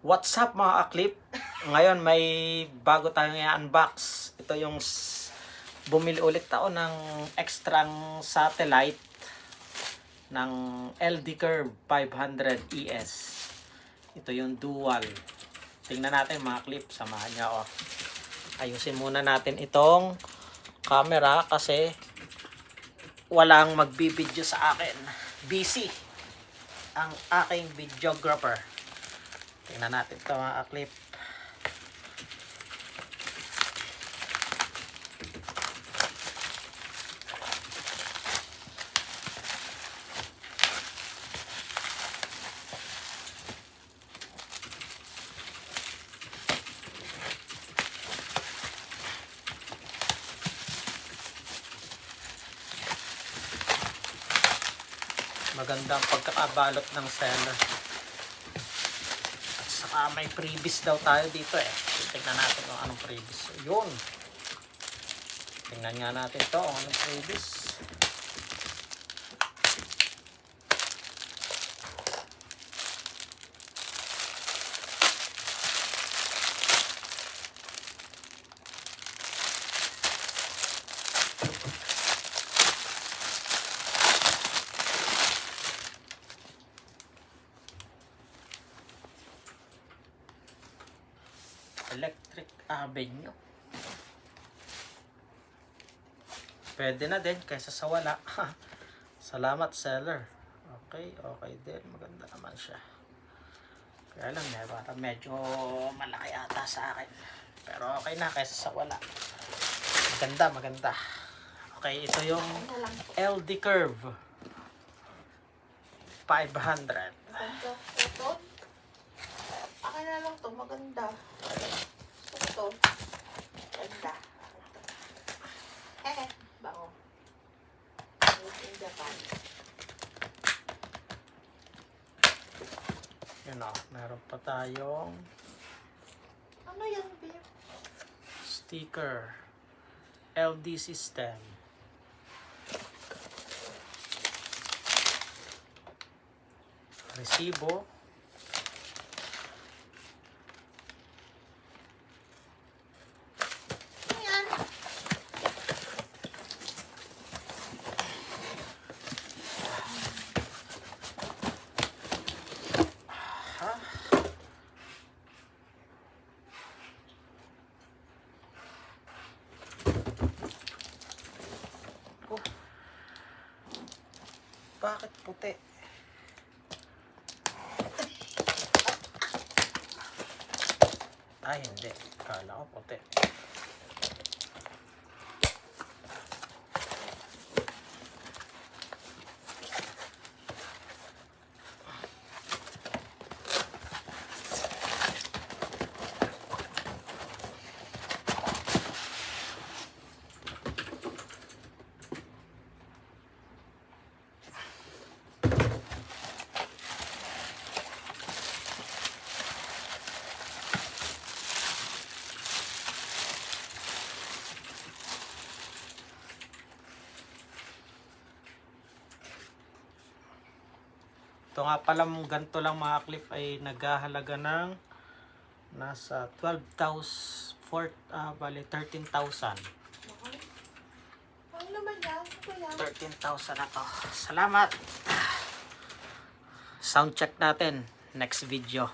What's up mga aklip? Ngayon may bago tayong i-unbox. Ito yung bumili ulit ako ng extrang satellite ng LD Curve 500 ES. Ito yung dual. Tingnan natin mga clip, samahan niya ako. Ayusin muna natin itong camera kasi walang magbibideo sa akin. Busy ang aking videographer. Tingnan natin ito mga clip. Magandang pagkakabalot ng seller. At saka may freebies daw tayo dito eh. Tingnan natin kung anong freebies. Yun. Tingnan nga natin to kung anong freebies. Electric Avenue. Pwede na din kaysa sa wala. Salamat seller. Okay din. Maganda naman siya. Kaya lang medyo malaki ata sa akin. Pero okay na kaysa sa wala. Maganda. Okay, ito yung LD Curve 500. Ito? Akin na lang to, maganda. Ito. Ganda. Bango. Made in Japan. Yun o, meron pa tayong Ano yan, babe? sticker. LD system. Resibo. Ano yan? Ha? Oh. Bakit puti? Ay, hindi. Kala ko puti. Ito nga pala, ganito lang mga clip ay naghahalaga ng nasa 13,000. Ano naman yan? Ano ba yan? 13,000 na to. Salamat. Sound check natin next video.